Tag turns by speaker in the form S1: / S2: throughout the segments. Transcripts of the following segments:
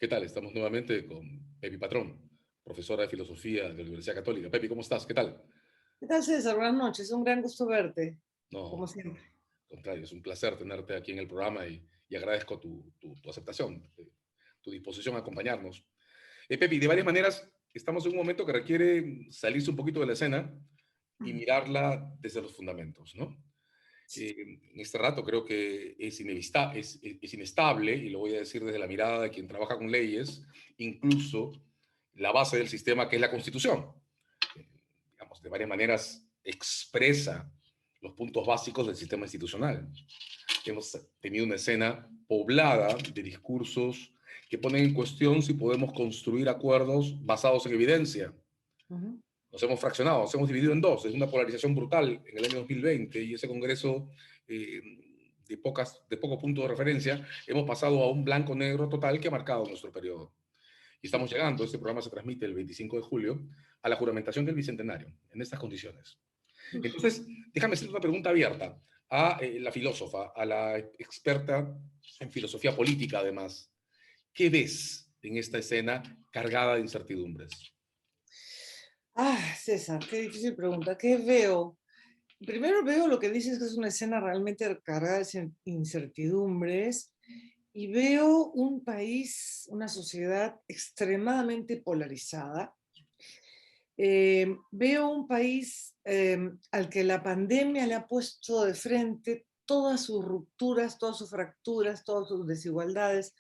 S1: ¿Qué tal? Estamos nuevamente con Pepi Patrón, profesora de filosofía de la Universidad Católica. Pepi, ¿cómo estás? ¿Qué tal?
S2: ¿Qué tal, César? Buenas noches. Un gran gusto verte,
S1: No,
S2: como siempre.
S1: al contrario, es un placer tenerte aquí en el programa y agradezco tu aceptación, tu disposición a acompañarnos. Pepi, de varias maneras, estamos en un momento que requiere salirse un poquito de la escena y mirarla desde los fundamentos, ¿no? En este rato creo que es inestable, y lo voy a decir desde la mirada de quien trabaja con leyes, incluso la base del sistema que es la Constitución. Digamos, de varias maneras expresa los puntos básicos del sistema institucional. Hemos tenido una escena poblada de discursos que ponen en cuestión si podemos construir acuerdos basados en evidencia.
S2: Ujú.
S1: Nos hemos fraccionado, nos hemos dividido en dos. Es una polarización brutal en el año 2020 y ese Congreso eh, de poco punto de referencia, hemos pasado a un blanco-negro total que ha marcado nuestro periodo. Y estamos llegando, este programa se transmite el 25 de julio, a la juramentación del Bicentenario, en estas condiciones. Entonces, déjame hacer una pregunta abierta a la filósofa, a la experta en filosofía política además. ¿Qué ves en esta escena cargada de incertidumbres?
S2: César, qué difícil pregunta. ¿Qué veo? Primero veo lo que dices que es una escena realmente cargada de incertidumbres y veo un país, una sociedad extremadamente polarizada. Veo un país al que la pandemia le ha puesto de frente todas sus rupturas, todas sus fracturas, todas sus desigualdades,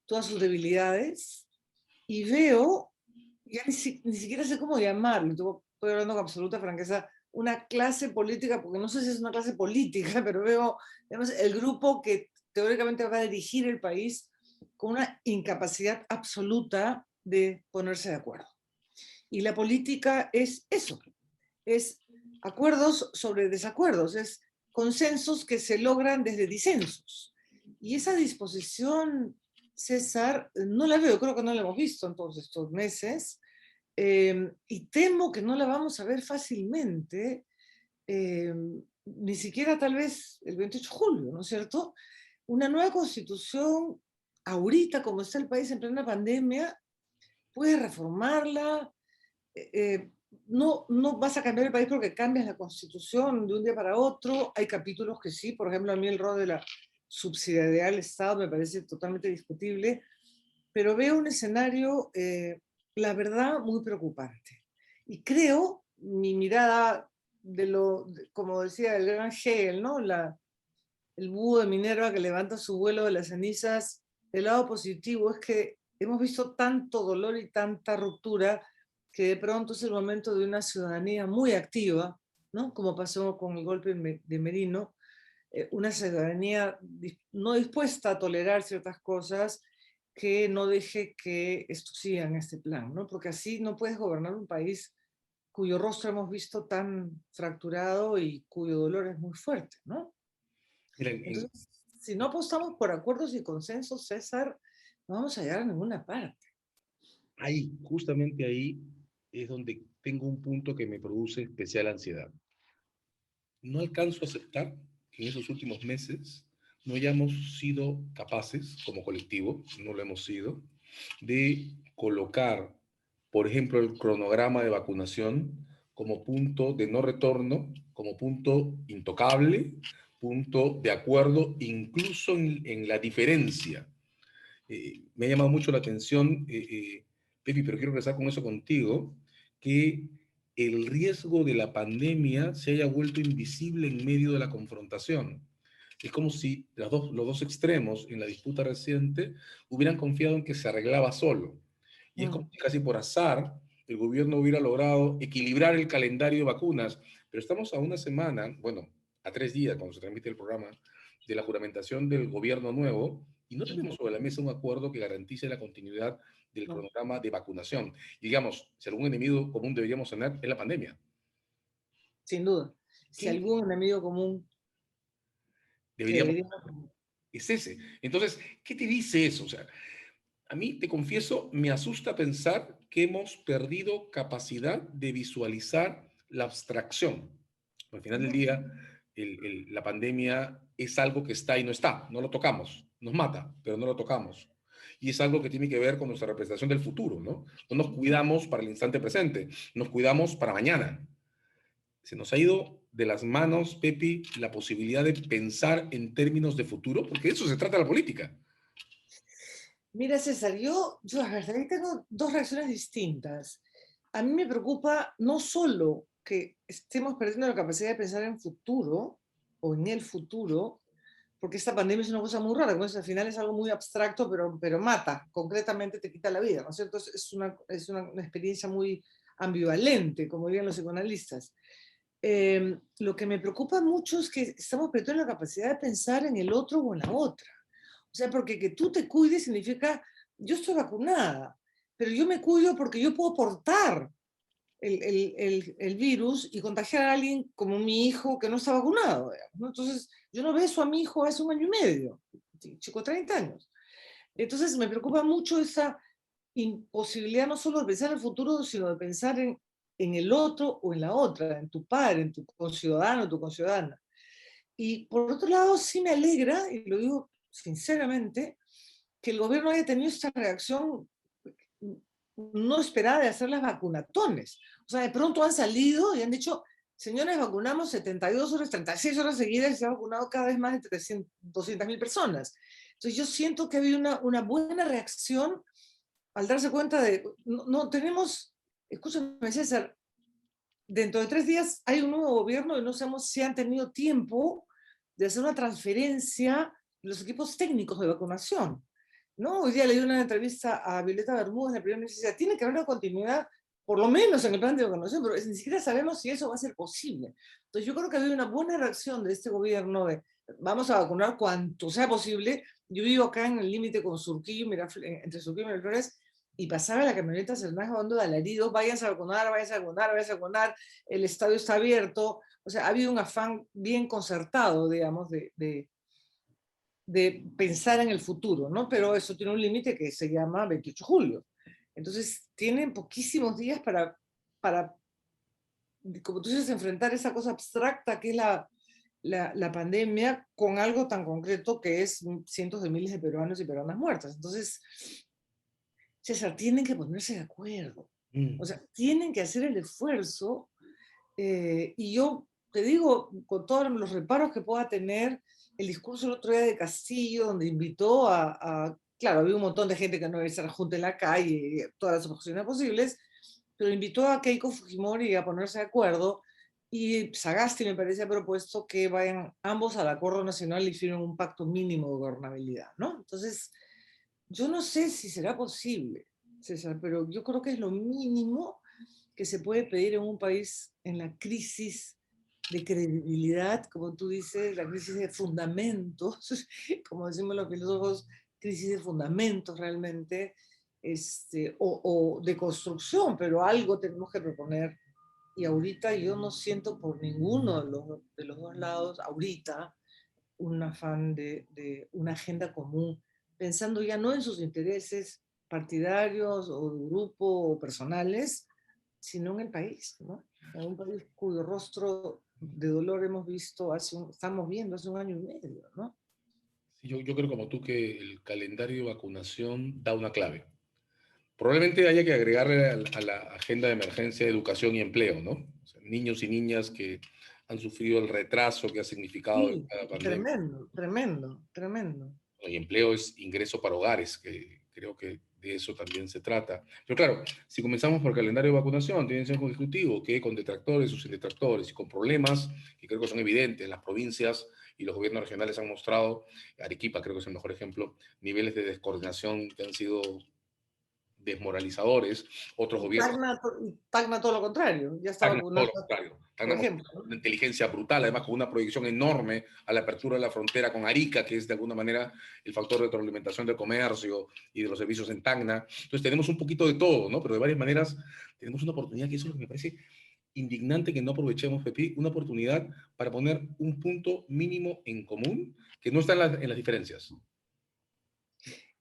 S2: todas sus debilidades. Y veo, ya ni siquiera sé cómo llamarlo, estoy hablando con absoluta franqueza, una clase política, porque no sé si es una clase política, pero veo además, el grupo que teóricamente va a dirigir el país con una incapacidad absoluta de ponerse de acuerdo. Y la política es eso, es acuerdos sobre desacuerdos, es consensos que se logran desde disensos. Y esa disposición, César, no la veo, creo que no la hemos visto en todos estos meses, y temo que no la vamos a ver fácilmente, eh, ni siquiera tal vez el 28 de julio, ¿no es cierto? Una nueva constitución, ahorita como está el país en plena pandemia, puede reformarla, no vas a cambiar el país porque cambias la constitución de un día para otro. Hay capítulos que sí, por ejemplo, a mí el rol de la subsidiariedad del Estado me parece totalmente discutible, pero veo un escenario, la verdad, muy preocupante. Y creo, mi mirada como decía el gran Hegel, ¿no? El búho de Minerva que levanta su vuelo de las cenizas, el lado positivo es que hemos visto tanto dolor y tanta ruptura que de pronto es el momento de una ciudadanía muy activa, ¿no? Como pasó con el golpe de Merino, una ciudadanía no dispuesta a tolerar ciertas cosas que no deje que esto siga en este plan, ¿no? Porque así no puedes gobernar un país cuyo rostro hemos visto tan fracturado y cuyo dolor es muy fuerte, ¿no?
S1: Miren,
S2: Entonces, si no apostamos por acuerdos y consensos, César, no vamos a llegar a ninguna parte.
S1: ahí, justamente ahí, es donde tengo un punto que me produce especial ansiedad. No alcanzo a aceptar que en esos últimos meses no hayamos sido capaces, como colectivo, no lo hemos sido, de colocar, por ejemplo, el cronograma de vacunación como punto de no retorno, como punto intocable, punto de acuerdo, incluso en la diferencia. Me ha llamado mucho la atención, Pepi, pero quiero regresar con eso contigo, que el riesgo de la pandemia se haya vuelto invisible en medio de la confrontación. Es como si los dos extremos en la disputa reciente hubieran confiado en que se arreglaba solo. Y es como
S2: Mm.
S1: si casi por azar el gobierno hubiera logrado equilibrar el calendario de vacunas. Pero estamos a una semana, bueno, a 3 días cuando se transmite el programa, de la juramentación del gobierno nuevo y no tenemos sobre la mesa un acuerdo que garantice la continuidad del
S2: No,
S1: cronograma de vacunación. Y digamos, si algún enemigo común deberíamos tener es la pandemia.
S2: sin duda. Si
S1: ¿Qué
S2: algún enemigo común que
S1: deberíamos
S2: deberíamos...
S1: es ese? Entonces, ¿qué te dice eso? O sea, a mí, te confieso, me asusta pensar que hemos perdido capacidad de visualizar la abstracción. Al final del día, la pandemia es algo que está y no está, no lo tocamos, nos mata, pero no lo tocamos. y es algo que tiene que ver con nuestra representación del futuro, ¿no? No nos cuidamos para el instante presente, nos cuidamos para mañana. Se nos ha ido de las manos, Pepi, la posibilidad de pensar en términos de futuro, porque de eso se trata la política.
S2: Mira, César, yo la verdad que tengo dos reacciones distintas. A mí me preocupa no solo que estemos perdiendo la capacidad de pensar en futuro o en el futuro, porque esta pandemia es una cosa muy rara, al final es algo muy abstracto, pero mata, concretamente te quita la vida, ¿no es cierto? Es una experiencia muy ambivalente, como dirían los psicoanalistas. Lo que me preocupa mucho es que estamos perdiendo la capacidad de pensar en el otro o en la otra. O sea, porque que tú te cuides significa, yo estoy vacunada, pero yo me cuido porque yo puedo portar el virus y contagiar a alguien como mi hijo que no está vacunado, digamos, ¿no? Entonces, yo no beso a mi hijo hace 1 año y medio, chico, 30 años. Entonces, me preocupa mucho esa imposibilidad no solo de pensar en el futuro, sino de pensar en el otro o en la otra, en tu padre, en tu conciudadano, tu conciudadana. Y por otro lado, sí me alegra, y lo digo sinceramente, que el gobierno haya tenido esta reacción no esperada de hacer las vacunatones. O sea, de pronto han salido y han dicho, señores, vacunamos 72 horas, 36 horas seguidas y se ha vacunado cada vez más de 200.000 personas. Entonces yo siento que ha habido una buena reacción al darse cuenta de, no tenemos, escúchame César, dentro de 3 días hay un nuevo gobierno y no sabemos si han tenido tiempo de hacer una transferencia de los equipos técnicos de vacunación. ¿No? Hoy día leí una entrevista a Violeta Bermúdez, la primera ministra, tiene que haber una continuidad, por lo menos en el plan de vacunación, pero ni siquiera sabemos si eso va a ser posible. Entonces yo creo que ha habido una buena reacción de este gobierno de vamos a vacunar cuanto sea posible. Yo vivo acá en el límite con Surquillo, entre Surquillo y Miraflores, y pasaba la camioneta Cernaje dando de alaridos, váyanse a vacunar, váyanse a vacunar, váyanse a vacunar, el estadio está abierto. O sea, ha habido un afán bien concertado, digamos, de pensar en el futuro, ¿no? Pero eso tiene un límite que se llama 28 de julio. Entonces, tienen poquísimos días para, como tú dices, enfrentar esa cosa abstracta que es la pandemia con algo tan concreto que es cientos de miles de peruanos y peruanas muertas. Entonces, César, tienen que ponerse de acuerdo. O sea, tienen que hacer el esfuerzo. Y yo te digo, con todos los reparos que pueda tener, el discurso el otro día de Castillo, donde invitó claro, había un montón de gente que no iba a estar junto en la calle, todas las opciones posibles, pero invitó a Keiko Fujimori a ponerse de acuerdo, y Sagasti me parece ha propuesto que vayan ambos al acuerdo nacional y firmen un pacto mínimo de gobernabilidad, ¿no? Entonces, yo no sé si será posible, César, pero yo creo que es lo mínimo que se puede pedir en un país en la crisis de credibilidad, como tú dices, la crisis de fundamentos, como decimos los filósofos, crisis de fundamentos realmente, o de construcción, pero algo tenemos que proponer. Y ahorita yo no siento por ninguno de los dos lados, ahorita, un afán de una agenda común, pensando ya no en sus intereses partidarios o de grupo o personales, sino en el país, ¿no? En un país cuyo rostro de dolor estamos viendo hace 1 año y medio, ¿no?
S1: Sí, yo creo como tú que el calendario de vacunación da una clave. Probablemente haya que agregarle a la agenda de emergencia de educación y empleo, ¿no? O sea, niños y niñas que han sufrido el retraso que ha significado
S2: Sí,
S1: esta pandemia.
S2: tremendo, tremendo, tremendo.
S1: Y empleo es ingreso para hogares, que creo que de eso también se trata. Pero claro, si comenzamos por el calendario de vacunación, tiene que ser un ejecutivo que con detractores o sin detractores y con problemas que creo que son evidentes, las provincias y los gobiernos regionales han mostrado, Arequipa creo que es el mejor ejemplo, niveles de descoordinación que han sido desmoralizadores, otros gobiernos
S2: Y Tacna todo lo contrario, ya está
S1: Tacna, todo
S2: vacunando,
S1: lo contrario.
S2: por
S1: Tacna
S2: ejemplo,
S1: mostró
S2: ¿no?
S1: una inteligencia brutal, además con una proyección enorme a la apertura de la frontera con Arica, que es de alguna manera el factor de retroalimentación del comercio y de los servicios en Tacna. Entonces tenemos un poquito de todo, ¿no? Pero de varias maneras tenemos una oportunidad, que eso es lo que me parece indignante que no aprovechemos, Pepi, una oportunidad para poner un punto mínimo en común que no está en las diferencias.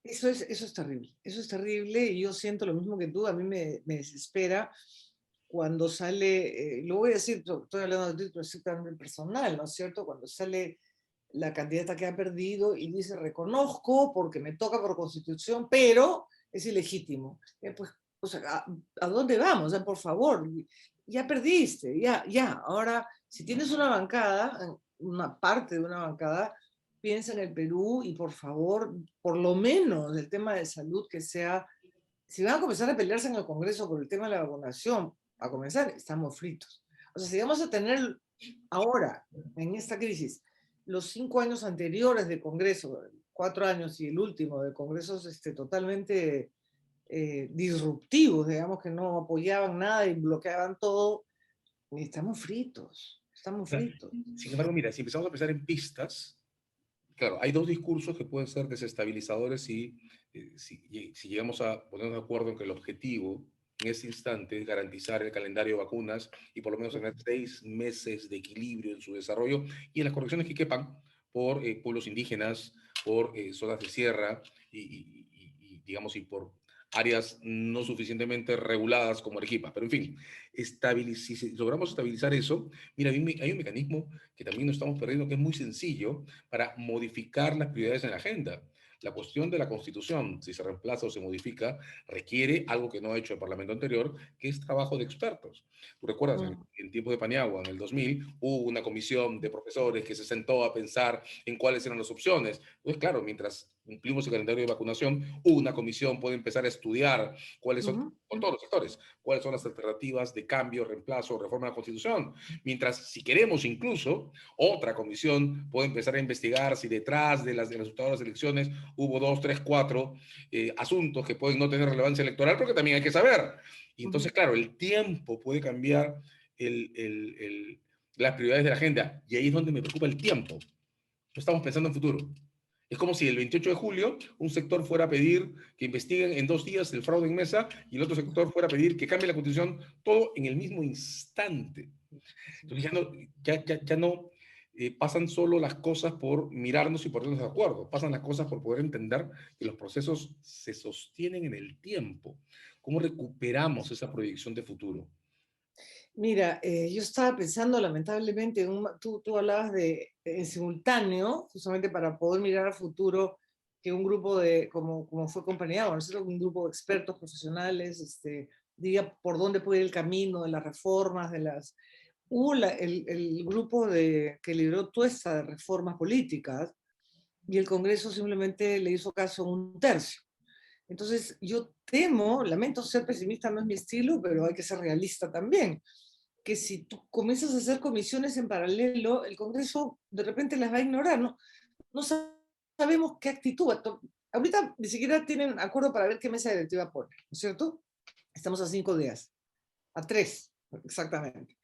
S2: Eso es terrible y yo siento lo mismo que tú, a mí me desespera cuando sale, lo voy a decir, estoy hablando de título estrictamente personal, ¿no es cierto? Cuando sale la candidata que ha perdido y dice, reconozco porque me toca por constitución, pero es ilegítimo. Pues, o sea, ¿a dónde vamos? O sea, por favor, ya perdiste, ya. Ahora, si tienes una bancada, una parte de una bancada, piensa en el Perú y por favor, por lo menos el tema de salud que sea, si van a comenzar a pelearse en el Congreso por el tema de la vacunación, a comenzar, estamos fritos. O sea, si vamos a tener ahora, en esta crisis, los 5 años anteriores de Congreso, 4 años y el último de Congresos totalmente disruptivos, digamos, que no apoyaban nada y bloqueaban todo, estamos fritos, estamos fritos.
S1: Sin embargo, mira, si empezamos a pensar en pistas, claro, hay dos discursos que pueden ser desestabilizadores si llegamos a ponernos de acuerdo en que el objetivo en este instante es garantizar el calendario de vacunas y por lo menos tener 6 meses de equilibrio en su desarrollo y en las correcciones que quepan por pueblos indígenas, por zonas de sierra digamos, y por áreas no suficientemente reguladas como Arequipa. Pero en fin, si logramos estabilizar eso, mira, hay un mecanismo que también nos estamos perdiendo que es muy sencillo para modificar las prioridades en la agenda. La cuestión de la Constitución, si se reemplaza o se modifica, requiere algo que no ha hecho el Parlamento anterior, que es trabajo de expertos. Tú recuerdas, en tiempos de Paniagua, en el 2000, hubo una comisión de profesores que se sentó a pensar en cuáles eran las opciones. Pues claro, mientras cumplimos el calendario de vacunación, una comisión puede empezar a estudiar cuáles son, con todos los sectores, cuáles son las alternativas de cambio, reemplazo, reforma de la Constitución. Mientras, si queremos incluso, otra comisión puede empezar a investigar si detrás de los resultados de las elecciones hubo 2, 3, 4 asuntos que pueden no tener relevancia electoral, porque también hay que saber. Y entonces, claro, el tiempo puede cambiar las prioridades de la agenda. Y ahí es donde me preocupa el tiempo. No estamos pensando en futuro. Es como si el 28 de julio un sector fuera a pedir que investiguen en 2 días el fraude en mesa y el otro sector fuera a pedir que cambie la constitución, todo en el mismo instante. Entonces ya no pasan solo las cosas por mirarnos y ponernos de acuerdo, pasan las cosas por poder entender que los procesos se sostienen en el tiempo. ¿Cómo recuperamos esa proyección de futuro?
S2: Mira, yo estaba pensando lamentablemente, tú hablabas de en simultáneo, justamente para poder mirar al futuro, que un grupo como fue compañía, nosotros un grupo de expertos profesionales, diga por dónde puede ir el camino de las reformas, hubo el grupo que lideró toda esta de reformas políticas y el Congreso simplemente le hizo caso a un tercio. Entonces yo temo, lamento ser pesimista, no es mi estilo, pero hay que ser realista también, que si tú comienzas a hacer comisiones en paralelo, el Congreso de repente las va a ignorar, no sabemos qué actitud. Ahorita ni siquiera tienen acuerdo para ver qué mesa directiva ponen, ¿no es cierto? Estamos a 5 días, a 3, exactamente.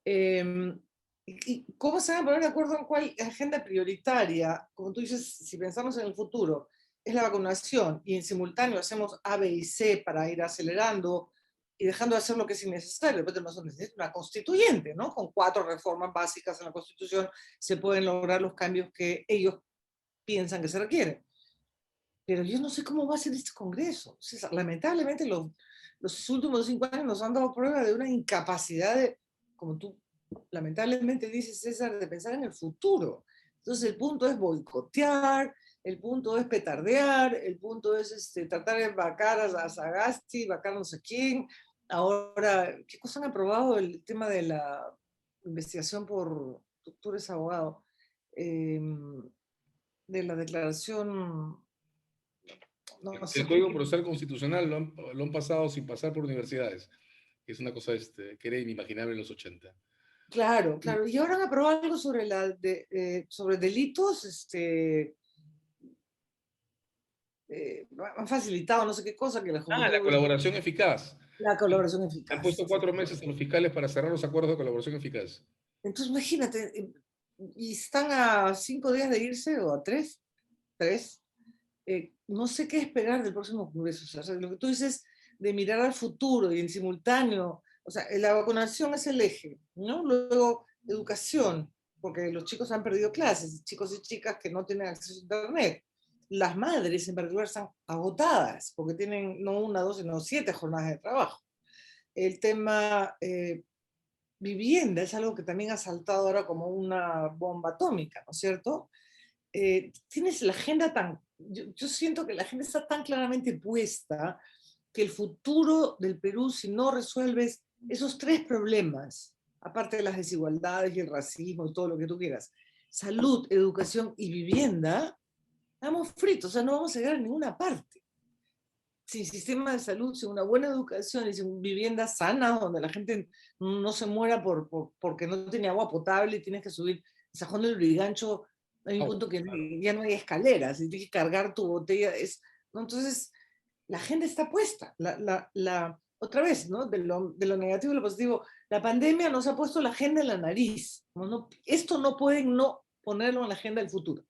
S2: ¿Y cómo se van a poner de acuerdo en cuál agenda prioritaria? Como tú dices, si pensamos en el futuro, es la vacunación y en simultáneo hacemos A, B y C para ir acelerando y dejando de hacer lo que es innecesario. Después tenemos una constituyente, ¿no? Con 4 reformas básicas en la Constitución se pueden lograr los cambios que ellos piensan que se requieren. Pero yo no sé cómo va a ser este Congreso. O sea, lamentablemente los últimos 5 años nos han dado prueba de una incapacidad de, como tú lamentablemente dices, César, de pensar en el futuro. Entonces el punto es boicotear, el punto es petardear, el punto es tratar de vacar a Sagasti, vacar a no sé quién. Ahora, ¿qué cosa han aprobado el tema de la investigación tú eres abogado, de la declaración, no sé,
S1: El Código Procesal Constitucional lo han pasado sin pasar por universidades. Es una cosa que era inimaginable en los 80.
S2: claro, claro. Y ahora han aprobado algo sobre, sobre delitos, han facilitado no sé qué cosa que la
S1: La
S2: juventud,
S1: colaboración eficaz.
S2: la colaboración
S1: Han
S2: eficaz.
S1: puesto 4 meses a los fiscales para cerrar los acuerdos de colaboración eficaz.
S2: Entonces, imagínate, y están a 5 días de irse o a 3, 3. No sé qué esperar del próximo Congreso. O sea, lo que tú dices de mirar al futuro y en simultáneo, o sea, la vacunación es el eje, ¿no? Luego, educación, porque los chicos han perdido clases, chicos y chicas que no tienen acceso a Internet. Las madres en particular están agotadas porque tienen no 1, 2, sino 7 jornadas de trabajo. El tema vivienda es algo que también ha saltado ahora como una bomba atómica, ¿no es cierto? Tienes la agenda yo siento que la agenda está tan claramente puesta que el futuro del Perú, si no resuelves esos tres problemas, aparte de las desigualdades y el racismo y todo lo que tú quieras, salud, educación y vivienda, estamos fritos, o sea, no vamos a llegar a ninguna parte. Sin sistema de salud, sin una buena educación y sin vivienda sana, donde la gente no se muera porque no tiene agua potable y tienes que subir el Sajón del Lurigancho, hay un
S1: Ah,
S2: punto que
S1: claro.
S2: ya no hay escaleras y tienes que cargar tu botella. ¿No? Entonces, la agenda está puesta. Otra vez, ¿no? De lo negativo a lo positivo, la pandemia nos ha puesto la agenda en la nariz. Esto no pueden no ponerlo en la agenda del futuro.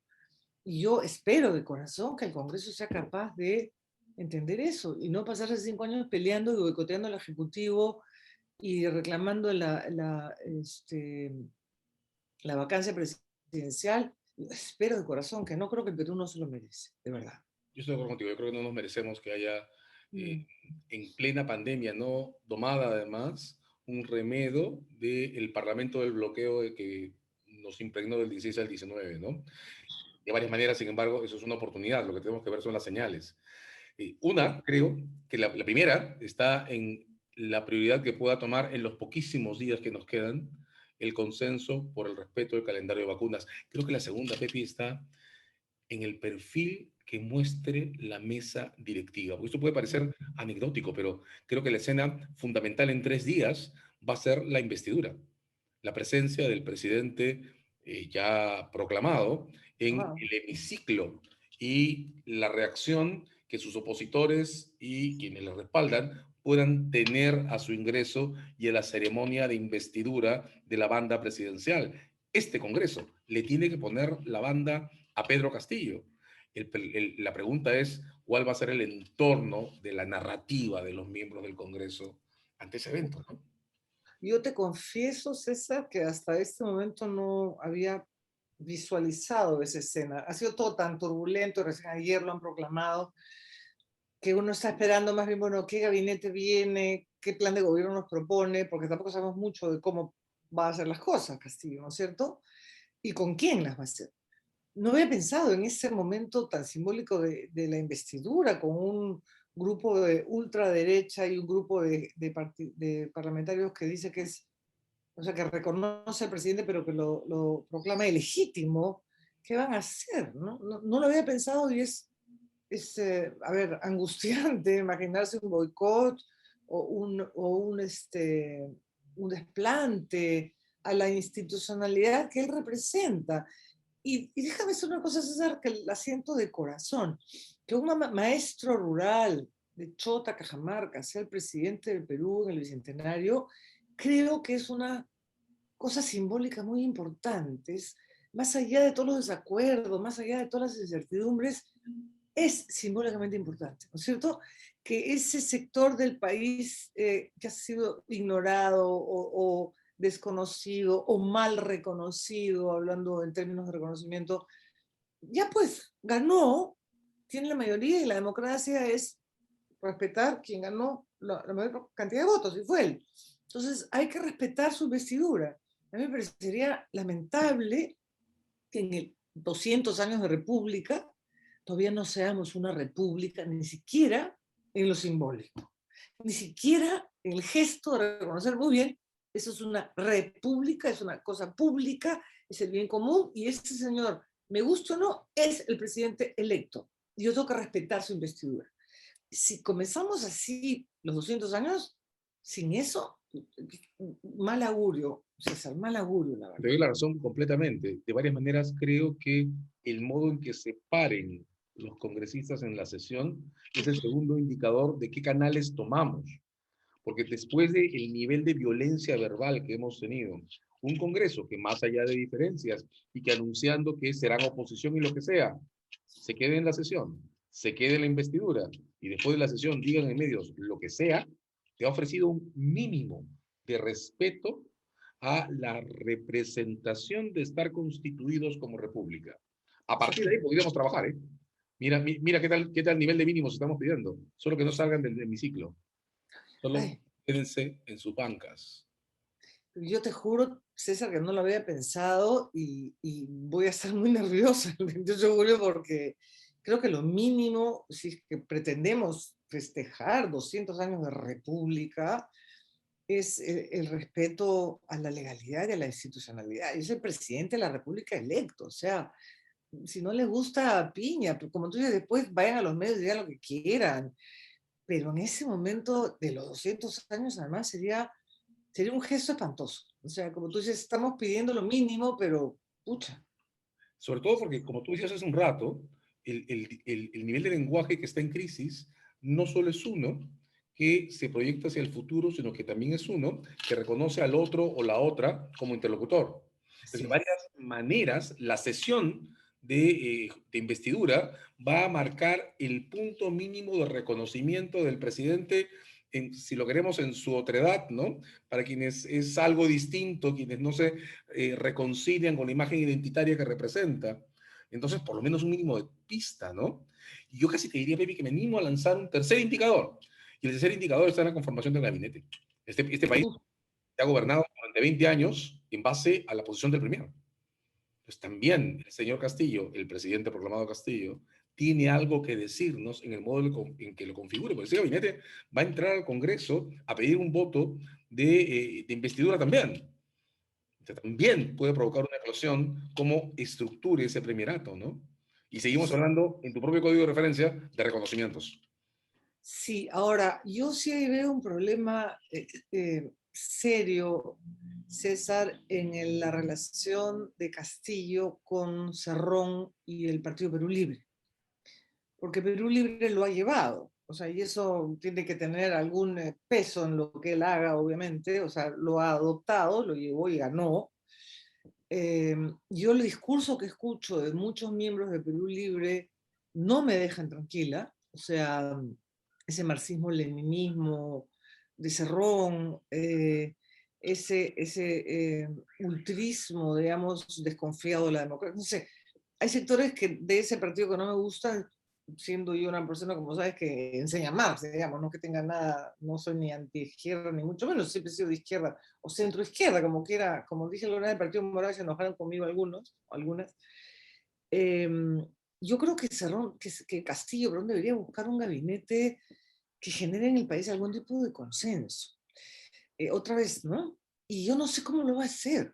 S2: Y yo espero de corazón que el Congreso sea capaz de entender eso y no pasarse 5 años peleando y boicoteando al Ejecutivo y reclamando la vacancia presidencial. Espero de corazón que no, creo que el Perú no se lo merece, de verdad.
S1: Yo estoy de acuerdo contigo. Yo creo que no nos merecemos que haya, eh,
S2: Mm.
S1: en plena pandemia, no domada además, un remedo del Parlamento del bloqueo que nos impregnó del 16 al 19, ¿no? De varias maneras, sin embargo, eso es una oportunidad. Lo que tenemos que ver son las señales. Una, creo que la primera está en la prioridad que pueda tomar en los poquísimos días que nos quedan el consenso por el respeto del calendario de vacunas. Creo que la segunda, Pepi, está en el perfil que muestre la mesa directiva. Porque esto puede parecer anecdótico, pero creo que la escena fundamental en 3 días va a ser la investidura, la presencia del presidente ya proclamado en
S2: Wow.
S1: el hemiciclo y la reacción que sus opositores y quienes le respaldan puedan tener a su ingreso y a la ceremonia de investidura de la banda presidencial. Este Congreso le tiene que poner la banda a Pedro Castillo. La pregunta es, ¿cuál va a ser el entorno de la narrativa de los miembros del Congreso ante ese evento, ¿no?
S2: Yo te confieso, César, que hasta este momento no había visualizado esa escena. Ha sido todo tan turbulento, recién ayer lo han proclamado, que uno está esperando más bien, bueno, qué gabinete viene, qué plan de gobierno nos propone, porque tampoco sabemos mucho de cómo va a hacer las cosas Castillo, ¿no es cierto? Y con quién las va a hacer. No había pensado en ese momento tan simbólico de la investidura, con un grupo de ultraderecha y un grupo de parlamentarios que dice que es, o sea, que reconoce al presidente, pero que lo proclama ilegítimo. ¿Qué van a hacer? No lo había pensado y a ver, angustiante imaginarse un boicot o un desplante a la institucionalidad que él representa. Y déjame decir una cosa, César, que la siento de corazón, que un maestro rural de Chota, Cajamarca, sea el presidente del Perú en el Bicentenario, creo que es una cosa simbólica muy importante. Más allá de todos los desacuerdos, más allá de todas las incertidumbres, es simbólicamente importante, ¿no es cierto? Que ese sector del país que ha sido ignorado o desconocido o mal reconocido, hablando en términos de reconocimiento, ya pues ganó, tiene la mayoría y la democracia es respetar quien ganó la mayor cantidad de votos y fue él. Entonces hay que respetar su investidura. A mí me parecería lamentable que en el 200 años de república todavía no seamos una república, ni siquiera en lo simbólico, ni siquiera en el gesto de reconocer muy bien, eso es una república, es una cosa pública, es el bien común y este señor, me gusta o no, es el presidente electo. Y yo tengo que respetar su investidura. Si comenzamos así los 200 años, sin eso, mal augurio, César, mal augurio, la
S1: Te
S2: verdad.
S1: doy la razón completamente. De varias maneras, creo que el modo en que se paren los congresistas en la sesión es el segundo indicador de qué canales tomamos. Porque después del nivel de violencia verbal que hemos tenido, un Congreso que más allá de diferencias y que anunciando que serán oposición y lo que sea, se quede en la sesión, se quede en la investidura y después de la sesión digan en medios lo que sea, te ha ofrecido un mínimo de respeto a la representación de estar constituidos como república. A partir de ahí podríamos trabajar, ¿eh? Mira qué tal nivel de mínimos estamos pidiendo, solo que no salgan del hemiciclo. Solo
S2: Ay,
S1: quédense en sus bancas.
S2: Yo te juro, César, que no lo había pensado y voy a estar muy nerviosa el 28 de julio porque creo que lo mínimo, si es que pretendemos festejar 200 años de república, es el respeto a la legalidad y a la institucionalidad. Es el presidente de la república electo, o sea, si no les gusta piña, pero como tú dices, después vayan a los medios y digan lo que quieran, pero en ese momento de los 200 años además sería un gesto espantoso. O sea, como tú dices, estamos pidiendo lo mínimo, pero pucha.
S1: Sobre todo porque, como tú decías hace un rato, el nivel de lenguaje que está en crisis no solo es uno que se proyecta hacia el futuro, sino que también es uno que reconoce al otro o la otra como interlocutor. Entonces, de
S2: Así
S1: varias
S2: es.
S1: maneras, la sesión de investidura va a marcar el punto mínimo de reconocimiento del presidente, si lo queremos en su otredad, ¿no? Para quienes es algo distinto, quienes no se reconcilian con la imagen identitaria que representa. Entonces, por lo menos un mínimo de pista, ¿no? Y yo casi te diría, Pepe, que me animo a lanzar un tercer indicador. Y el tercer indicador está en la conformación del gabinete. Este país
S2: Uf,
S1: se ha gobernado durante 20 años en base a la posición del primero. Pues también el señor Castillo, el presidente proclamado Castillo, tiene algo que decirnos en el modo en que lo configure, porque ese gabinete va a entrar al Congreso a pedir un voto de investidura también. O sea, también puede provocar una eclosión como estructure ese primerato, ¿no? Y seguimos hablando en tu propio código de referencia de reconocimientos.
S2: sí, ahora, yo sí ahí veo un problema serio, César, en la relación de Castillo con Cerrón y el Partido Perú Libre, porque Perú Libre lo ha llevado, o sea, y eso tiene que tener algún peso en lo que él haga, obviamente, o sea, lo ha adoptado, lo llevó y ganó. Yo el discurso que escucho de muchos miembros de Perú Libre no me dejan tranquila, o sea, ese marxismo-leninismo de Cerrón, ese ultrismo, digamos, desconfiado de la democracia, no sé, hay sectores que de ese partido que no me gustan, siendo yo una persona, como sabes, que enseña más, digamos, no que tenga nada, no soy ni anti-izquierda, ni mucho menos, siempre he sido de izquierda, o centro-izquierda, como quiera, como dije alguna vez, el Partido Morado se enojaron conmigo algunos, algunas. Eh, yo creo que, Cerrón, que Castillo, perdón, debería buscar un gabinete que genere en el país algún tipo de consenso. Otra vez, ¿no? Y yo no sé cómo lo va a hacer.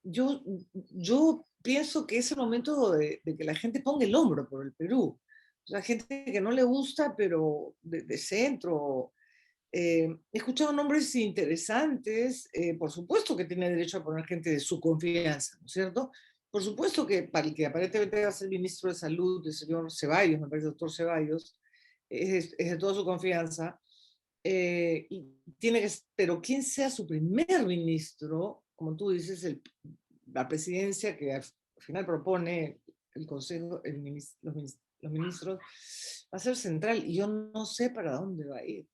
S2: Yo, yo pienso que es el momento de que la gente ponga el hombro por el Perú. O sea, gente que no le gusta, pero de centro. He escuchado nombres interesantes, por supuesto que tiene derecho a poner gente de su confianza, ¿no es cierto? Por supuesto que para el que aparentemente va a ser ministro de Salud, el señor Ceballos, me parece, doctor Ceballos, es de toda su confianza. Y tiene que, pero quien sea su primer ministro, como tú dices, la presidencia que al final propone el Consejo, los ministros, va a ser central y yo no sé para dónde va a ir.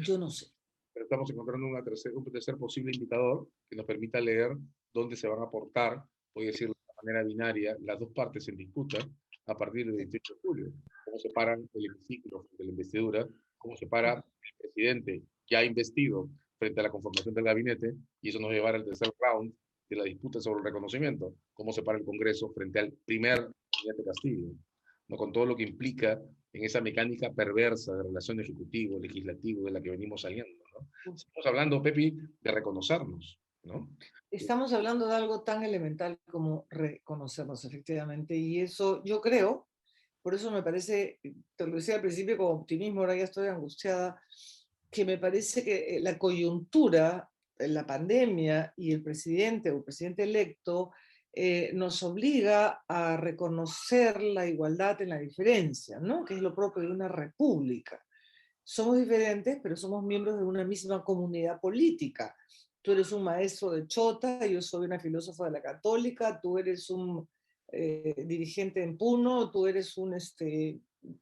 S2: Yo no sé.
S1: Pero estamos encontrando un tercer posible indicador que nos permita leer dónde se van a aportar, voy a decirlo de manera binaria, las dos partes en disputa a partir del 28 de julio. Cómo se paran el hemiciclo de la investidura, cómo se para el presidente que ha investido frente a la conformación del gabinete, y eso nos va a llevar al tercer round de la disputa sobre el reconocimiento, cómo se para el Congreso frente al primer gabinete Castillo, ¿no? Con todo lo que implica en esa mecánica perversa de relación ejecutivo-legislativo de la que venimos saliendo, ¿no? Estamos hablando, Pepi, de reconocernos, ¿no?
S2: Estamos hablando de algo tan elemental como reconocernos, efectivamente, y eso yo creo, por eso me parece, te lo decía al principio con optimismo, ahora ya estoy angustiada, que me parece que la coyuntura, la pandemia y el presidente o el presidente electo nos obliga a reconocer la igualdad en la diferencia, ¿no? Que es lo propio de una república. Somos diferentes, pero somos miembros de una misma comunidad política. Tú eres un maestro de Chota, yo soy una filósofa de la Católica, tú eres un dirigente en Puno, tú eres un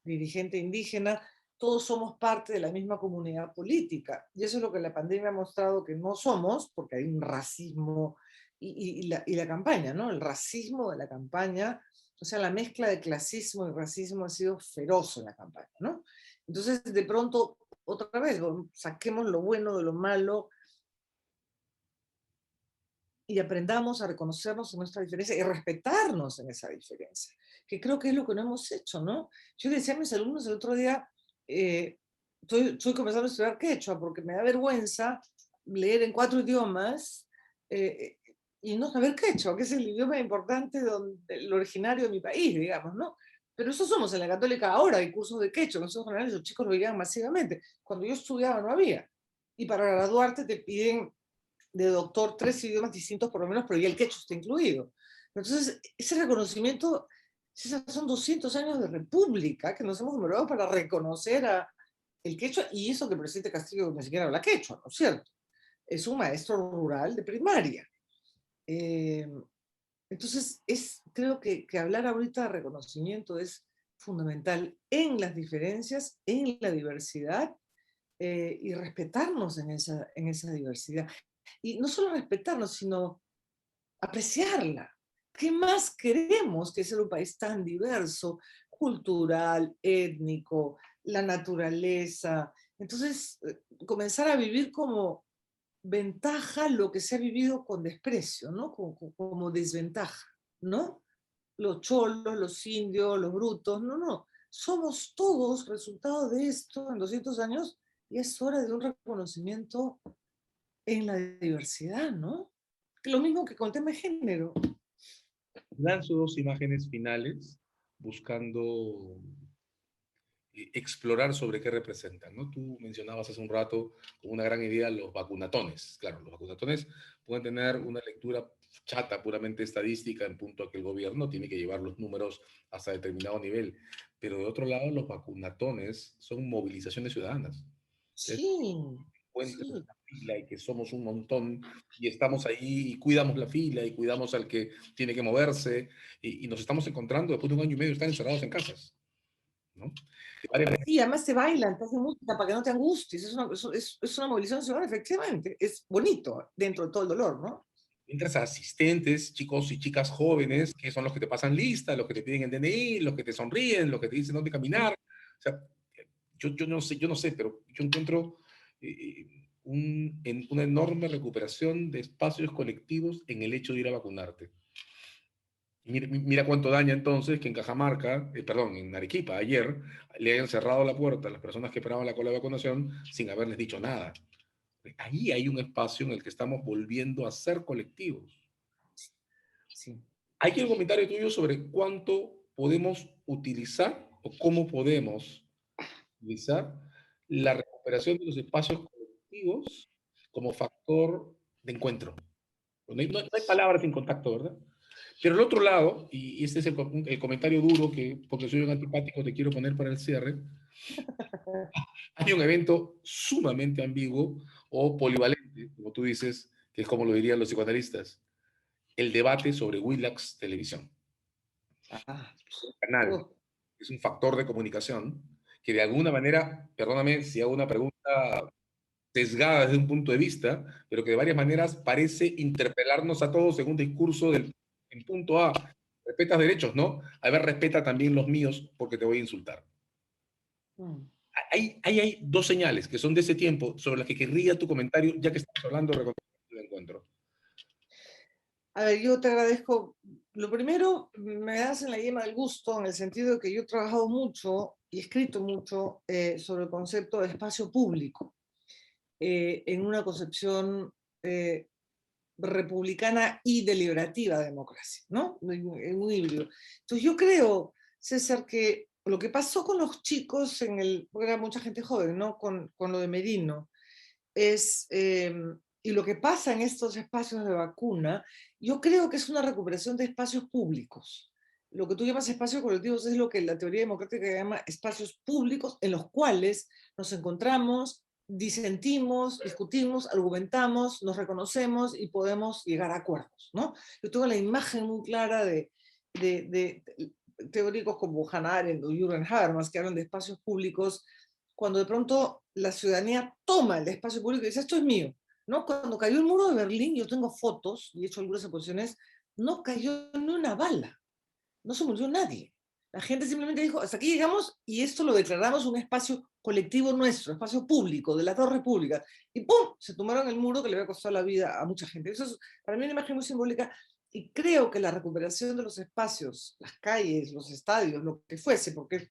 S2: dirigente indígena, todos somos parte de la misma comunidad política. Y eso es lo que la pandemia ha mostrado que no somos, porque hay un racismo y la campaña, ¿no? El racismo de la campaña, o sea, la mezcla de clasismo y racismo ha sido feroz en la campaña, ¿no? Entonces, de pronto, otra vez, saquemos lo bueno de lo malo. y aprendamos a reconocernos en nuestra diferencia y respetarnos en esa diferencia, que creo que es lo que no hemos hecho, ¿no? Yo le decía a mis alumnos el otro día, estoy comenzando a estudiar quechua porque me da vergüenza leer en 4 idiomas eh, y no saber quechua, que es el idioma importante, el originario de mi país, digamos, ¿no? Pero eso somos en la Católica ahora, hay cursos de quechua, en esos generales los chicos lo llevan masivamente. Cuando yo estudiaba no había. Y para graduarte te piden de doctor 3 idiomas distintos por lo menos, pero ya el quechua está incluido. Entonces, ese reconocimiento, son 200 años de república que nos hemos demorado para reconocer a el quechua, y eso que el presidente Castillo ni siquiera habla quechua, ¿no es cierto? Es un maestro rural de primaria. Eh, entonces, creo que hablar ahorita de reconocimiento es fundamental en las diferencias, en la diversidad, y respetarnos en esa diversidad. Y no solo respetarnos, sino apreciarla. ¿Qué más queremos que ser un país tan diverso, cultural, étnico, la naturaleza? Entonces, comenzar a vivir como ventaja lo que se ha vivido con desprecio, ¿no? Como desventaja, ¿no? Los cholos, los indios, los brutos, no, no. Somos todos resultado de esto en 200 años y es hora de un reconocimiento en la diversidad, ¿no? Lo mismo que con el tema de género.
S1: Lanzo dos imágenes finales buscando explorar sobre qué representan, ¿no? Tú mencionabas hace un rato con una gran idea los vacunatones. Claro, los vacunatones pueden tener una lectura chata, puramente estadística, en punto a que el gobierno tiene que llevar los números hasta determinado nivel. Pero de otro lado, los vacunatones son movilizaciones ciudadanas. Entonces,
S2: Sí,
S1: encuentres
S2: sí.
S1: la fila y que somos un montón y estamos ahí y cuidamos la fila y cuidamos al que tiene que moverse y nos estamos encontrando después de un año y medio de estar encerrados en casas, ¿no?
S2: Sí, además te bailan, te hacen música para que no te angusties. Es una movilización ciudadana, efectivamente. Es bonito dentro de todo el dolor, ¿no?
S1: Mientras asistentes, chicos y chicas jóvenes, que son los que te pasan lista, los que te piden el DNI, los que te sonríen, los que te dicen dónde caminar. O sea, yo no sé, pero yo encuentro una enorme recuperación de espacios colectivos en el hecho de ir a vacunarte. Mira, mira cuánto daña entonces que en Cajamarca, perdón, en Arequipa, ayer le hayan cerrado la puerta a las personas que esperaban la cola de vacunación sin haberles dicho nada. Ahí hay un espacio en el que estamos volviendo a ser colectivos.
S2: Sí.
S1: Hay que un comentario tuyo sobre cuánto podemos utilizar o cómo podemos utilizar la recuperación de los espacios colectivos como factor de encuentro. No hay palabras sin contacto, ¿verdad? Pero el otro lado, y este es el comentario duro que, porque soy un antipático, te quiero poner para el cierre, hay un evento sumamente ambiguo o polivalente, como tú dices, que es como lo dirían los psicoanalistas, el debate sobre Willax Televisión.
S2: Ah,
S1: Un canal,
S2: oh,
S1: es un factor de comunicación que de alguna manera, perdóname si hago una pregunta sesgada desde un punto de vista, pero que de varias maneras parece interpelarnos a todos según discurso en punto A. Respetas derechos, ¿no? A ver, respeta también los míos porque te voy a insultar.
S2: mm.
S1: Hay dos señales que son de ese tiempo sobre las que querría tu comentario, ya que estamos hablando de reconocimiento del encuentro.
S2: A ver, yo te agradezco. Lo primero, me das en la yema del gusto, en el sentido de que yo he trabajado mucho y escrito mucho sobre el concepto de espacio público, en una concepción republicana y deliberativa de democracia, ¿no? En un híbrido. Entonces yo creo, César, que lo que pasó con los chicos, porque era mucha gente joven, ¿no? Con lo de Merino, es, y lo que pasa en estos espacios de vacuna, yo creo que es una recuperación de espacios públicos. Lo que tú llamas espacios colectivos es lo que la teoría democrática llama espacios públicos en los cuales nos encontramos, disentimos, discutimos, argumentamos, nos reconocemos y podemos llegar a acuerdos, ¿no? Yo tengo la imagen muy clara de teóricos como Hannah Arendt o Jürgen Habermas que hablan de espacios públicos cuando de pronto la ciudadanía toma el espacio público y dice, esto es mío, ¿no? Cuando cayó el muro de Berlín, yo tengo fotos y he hecho algunas exposiciones, no cayó ni una bala, no se murió nadie. La gente simplemente dijo, hasta aquí llegamos y esto lo declaramos un espacio colectivo nuestro, espacio público, de las dos repúblicas. Y ¡pum! Se tumbaron el muro que le había costado la vida a mucha gente. Eso es para mí una imagen muy simbólica y creo que la recuperación de los espacios, las calles, los estadios, lo que fuese, porque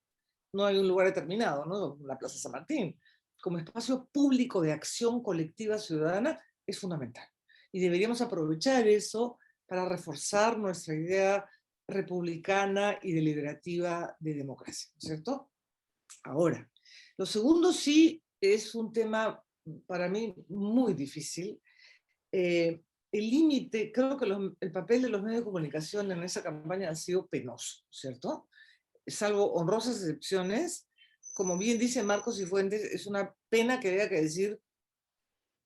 S2: no hay un lugar determinado, ¿no? La Plaza San Martín, como espacio público de acción colectiva ciudadana, es fundamental. Y deberíamos aprovechar eso para reforzar nuestra idea republicana y deliberativa de democracia, ¿cierto? Ahora, lo segundo sí es un tema para mí muy difícil. El límite, creo que el papel de los medios de comunicación en esa campaña ha sido penoso, ¿cierto? Salvo honrosas excepciones, como bien dice Marcos y Fuentes, es una pena que haya que decir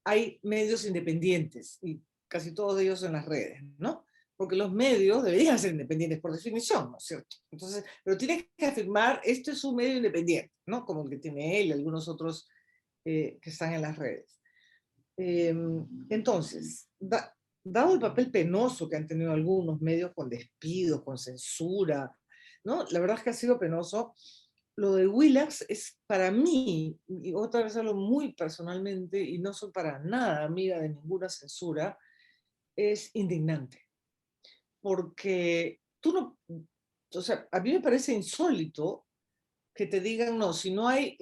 S2: hay medios independientes y casi todos ellos en las redes, ¿no? Porque los medios deberían ser independientes por definición, ¿no es cierto? Entonces, pero tienes que afirmar, esto es un medio independiente, ¿no? Como el que tiene él y algunos otros que están en las redes. Entonces, dado el papel penoso que han tenido algunos medios con despidos, con censura, ¿no? La verdad es que ha sido penoso. Lo de Willax es para mí, y otra vez hablo muy personalmente, y no soy para nada amiga de ninguna censura, es indignante. Porque tú no, o sea, a mí me parece insólito que te digan, no, si no hay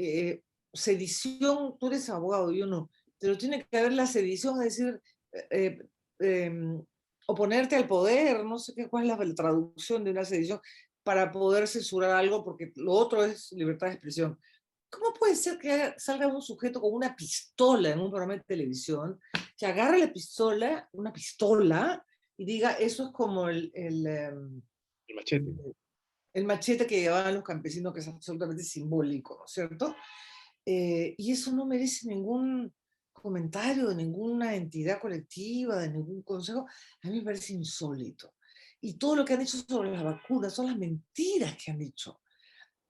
S2: sedición, tú eres abogado, yo no, pero tiene que haber la sedición, es decir, eh, eh, oponerte al poder, no sé qué, cuál es la traducción de una sedición, para poder censurar algo, porque lo otro es libertad de expresión. ¿Cómo puede ser que salga un sujeto con una pistola en un programa de televisión, que agarre la pistola, una pistola, y diga, eso es como
S1: El machete.
S2: el machete que llevaban los campesinos, que es absolutamente simbólico, ¿no es cierto? Y eso no merece ningún comentario de ninguna entidad colectiva, de ningún consejo. A mí me parece insólito. Y todo lo que han dicho sobre las vacunas son las mentiras que han dicho.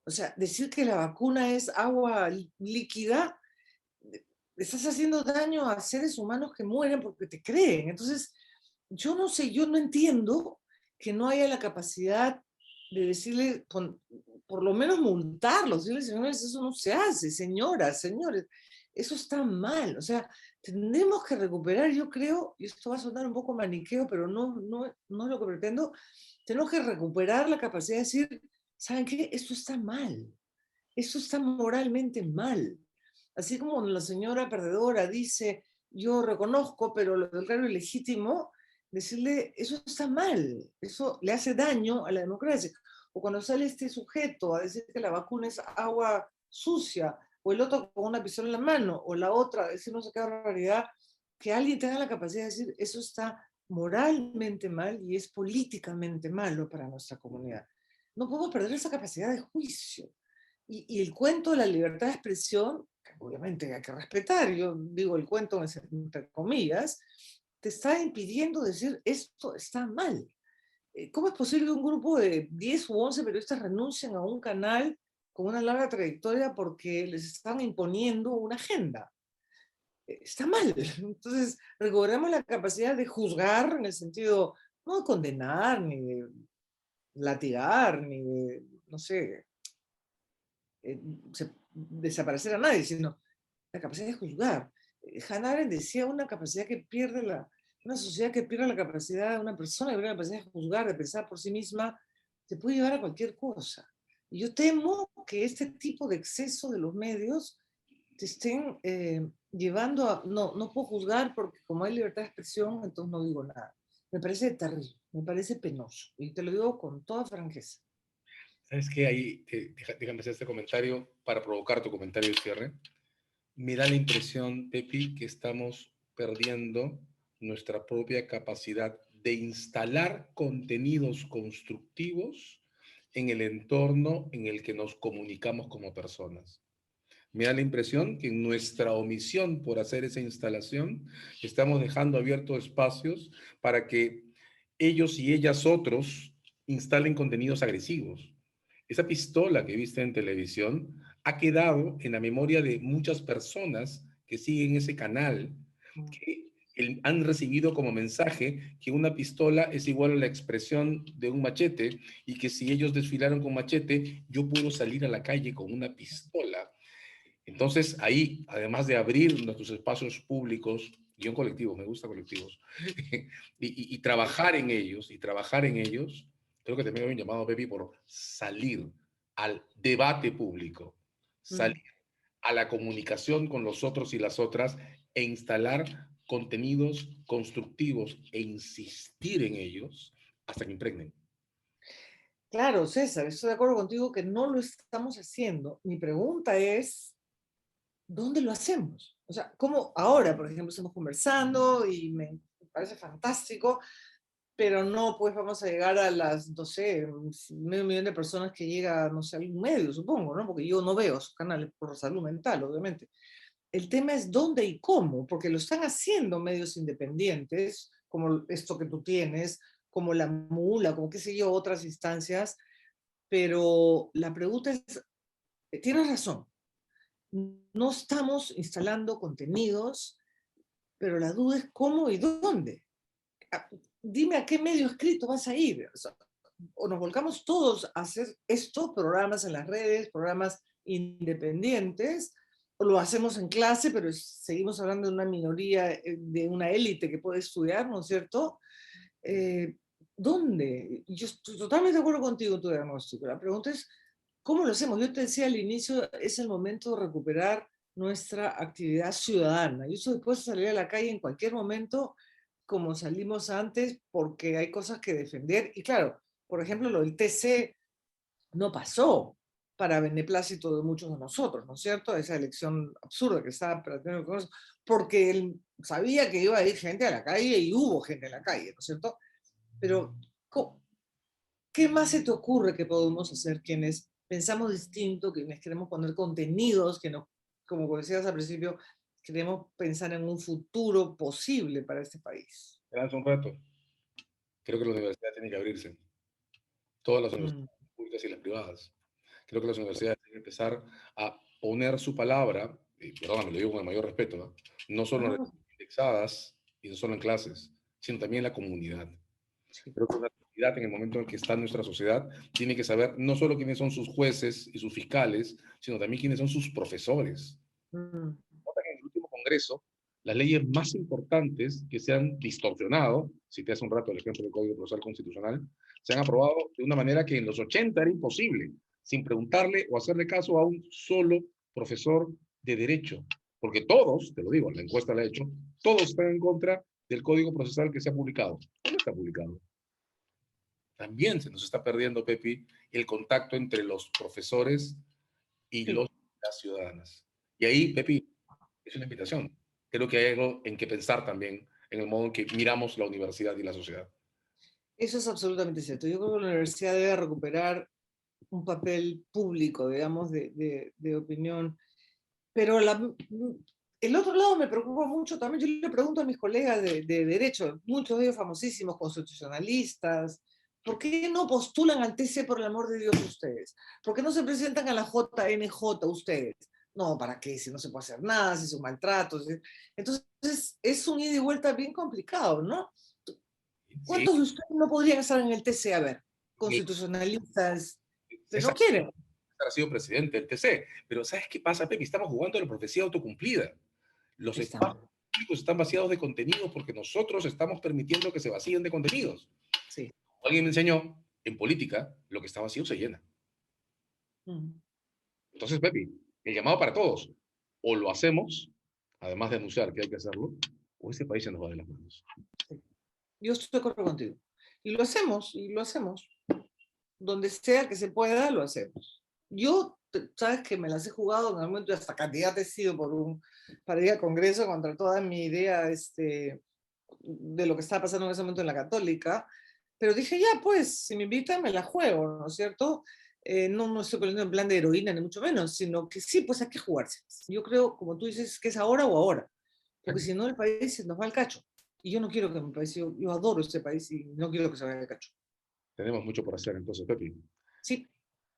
S2: O sea, decir que la vacuna es agua líquida, estás haciendo daño a seres humanos que mueren porque te creen. Entonces, yo no sé, yo no entiendo que no haya la capacidad de decirle, por lo menos multarlos, decirle, señores, eso no se hace, señoras, señores, eso está mal. O sea, tenemos que recuperar, yo creo, y esto va a sonar un poco maniqueo, pero no es lo que pretendo, tenemos que recuperar la capacidad de decir, ¿saben qué? Esto está mal, esto está moralmente mal. Así como la señora perdedora dice, yo reconozco, pero lo del cargo ilegítimo, decirle, eso está mal, eso le hace daño a la democracia. O cuando sale este sujeto a decir que la vacuna es agua sucia, o el otro con una pistola en la mano, o la otra a decir no sé qué barbaridad, que alguien tenga la capacidad de decir, eso está moralmente mal y es políticamente malo para nuestra comunidad. No podemos perder esa capacidad de juicio. Y el cuento de la libertad de expresión, que obviamente hay que respetar, yo digo el cuento entre comillas, te está impidiendo decir esto está mal. ¿Cómo es posible que un grupo de 10 u 11 periodistas renuncien a un canal con una larga trayectoria porque les están imponiendo una agenda? Está mal. Entonces, recobramos la capacidad de juzgar en el sentido, no de condenar, ni de latigar, ni de, no sé, desaparecer a nadie, sino la capacidad de juzgar. Hannah Arendt decía una capacidad que pierde una sociedad que pierde la capacidad, una persona que pierde la capacidad de juzgar, de pensar por sí misma, te puede llevar a cualquier cosa. Y yo temo que este tipo de exceso de los medios te estén llevando a, no puedo juzgar porque como hay libertad de expresión, entonces no digo nada. Me parece terrible, me parece penoso. Y te lo digo con toda franqueza.
S1: ¿Sabes qué? Ahí, déjame hacer este comentario para provocar tu comentario de cierre. Me da la impresión, Pepi, que estamos perdiendo nuestra propia capacidad de instalar contenidos constructivos en el entorno en el que nos comunicamos como personas. Me da la impresión que en nuestra omisión por hacer esa instalación estamos dejando abiertos espacios para que ellos y ellas otros instalen contenidos agresivos. Esa pistola que viste en televisión ha quedado en la memoria de muchas personas que siguen ese canal, que han recibido como mensaje que una pistola es igual a la expresión de un machete y que si ellos desfilaron con machete, yo puedo salir a la calle con una pistola. Entonces, ahí, además de abrir nuestros espacios públicos, guión colectivos, me gusta colectivos, y trabajar en ellos, creo que también hay un llamado, Pepi, por salir al debate público, salir a la comunicación con los otros y las otras e instalar contenidos constructivos e insistir en ellos hasta que impregnen.
S2: Claro, César, estoy de acuerdo contigo que no lo estamos haciendo. Mi pregunta es, ¿dónde lo hacemos? O sea, ¿cómo ahora, por ejemplo, estamos conversando y me parece fantástico, pero no, pues vamos a llegar a las, no sé, medio millón de personas que llega, no sé, a algún medio, supongo, ¿no? Porque yo no veo sus canales por salud mental, obviamente. El tema es dónde y cómo, porque lo están haciendo medios independientes, como esto que tú tienes, como La Mula, como qué sé yo, otras instancias, pero la pregunta es, tienes razón, no estamos instalando contenidos, pero la duda es cómo y dónde. Dime a qué medio escrito vas a ir. O sea, o nos volcamos todos a hacer esto, programas en las redes, programas independientes, o lo hacemos en clase, pero seguimos hablando de una minoría, de una élite que puede estudiar, ¿no es cierto? Eh, ¿Dónde? Yo estoy totalmente de acuerdo contigo en tu diagnóstico. La pregunta es, ¿cómo lo hacemos? Yo te decía al inicio, es el momento de recuperar nuestra actividad ciudadana. Yo estoy dispuesto a salir a la calle en cualquier momento, como salimos antes, porque hay cosas que defender. Y claro, por ejemplo, lo del TC no pasó para beneplácito de muchos de nosotros, ¿no es cierto? Esa elección absurda que estaba planteando el Congreso, porque él sabía que iba a ir gente a la calle y hubo gente en la calle, ¿no es cierto? Pero, ¿qué más se te ocurre que podemos hacer quienes pensamos distinto, quienes queremos poner contenidos, que no, como decías al principio, queremos pensar en un futuro posible para este país?
S1: Me lanzo un reto. Creo que la universidad tiene que abrirse. Todas las
S2: Mm.
S1: universidades públicas y las privadas. Creo que las universidades tienen que empezar a poner su palabra, y perdóname, lo digo con el mayor respeto, ¿no? No solo en
S2: No,
S1: indexadas y no solo en clases, sino también en la comunidad.
S2: sí.
S1: Creo que la comunidad, en el momento en que está nuestra sociedad, tiene que saber no solo quiénes son sus jueces y sus fiscales, sino también quiénes son sus profesores.
S2: Mm.
S1: En el último Congreso, las leyes más importantes que se han distorsionado, cité hace un rato el ejemplo del Código Procesal Constitucional, se han aprobado de una manera que en los 80 era imposible, sin preguntarle o hacerle caso a un solo profesor de derecho. Porque todos, te lo digo, la encuesta la he hecho, todos están en contra del Código Procesal que se ha publicado. ¿Dónde está publicado? También se nos está perdiendo, Pepi, el contacto entre los profesores y
S2: Sí.
S1: las ciudadanas. Y ahí, Pepi, es una invitación. Creo que hay algo en que pensar también en el modo en que miramos la universidad y la sociedad.
S2: Eso es absolutamente cierto. Yo creo que la universidad debe recuperar un papel público, digamos, de opinión. Pero el otro lado me preocupa mucho también. Yo le pregunto a mis colegas de derecho, muchos de ellos famosísimos, constitucionalistas, ¿por qué no postulan al TC por el amor de Dios ustedes? ¿Por qué no se presentan a la JNJ ustedes? No, ¿para qué? Si no se puede hacer nada, si son maltratos. Entonces, es un ida y vuelta bien complicado, ¿no?
S1: Sí,
S2: ¿Cuántos de ustedes no podrían estar en el TC? A ver, constitucionalistas, que no
S1: César
S2: quieren.
S1: ha sido presidente del TC, pero ¿sabes qué pasa, Pepe? Estamos jugando a la profecía autocumplida. Los
S2: Estamos,
S1: espacios públicos están vaciados de contenido porque nosotros estamos permitiendo que se vacíen de contenidos.
S2: sí.
S1: Alguien me enseñó, en política, lo que está vacío se llena.
S2: Mm.
S1: Entonces, Pepe, el llamado para todos, o lo hacemos, además de anunciar que hay que hacerlo, o este país se nos va de las manos.
S2: Sí. Yo estoy de acuerdo contigo. Y lo hacemos. Donde sea que se pueda, lo hacemos. Yo, sabes que me las he jugado en algún momento, hasta candidata he sido para ir al Congreso contra toda mi idea de lo que estaba pasando en ese momento en la Católica, pero dije, ya, pues, si me invitan, me la juego, ¿no es cierto? No, no estoy poniendo en plan de heroína, ni mucho menos, sino que sí, pues hay que jugarse. Yo creo, como tú dices, que es ahora o ahora, porque si no el país se nos va al cacho. Y yo no quiero que mi país, yo adoro este país y no quiero que se vaya al cacho.
S1: Tenemos mucho por hacer, entonces, Pepe.
S2: Sí,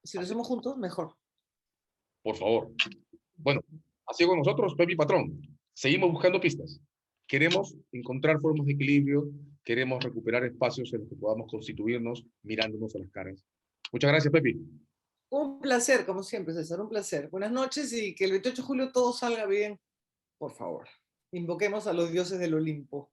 S2: si lo
S1: Así,
S2: hacemos juntos, mejor.
S1: por favor. Bueno, así con nosotros, Pepe Patrón. Seguimos buscando pistas. Queremos encontrar formas de equilibrio, queremos recuperar espacios en los que podamos constituirnos mirándonos a las caras. Muchas gracias, Pepi.
S2: Un placer, como siempre, César, un placer. Buenas noches y que el 28 de julio todo salga bien, por favor. Invoquemos a los dioses del Olimpo.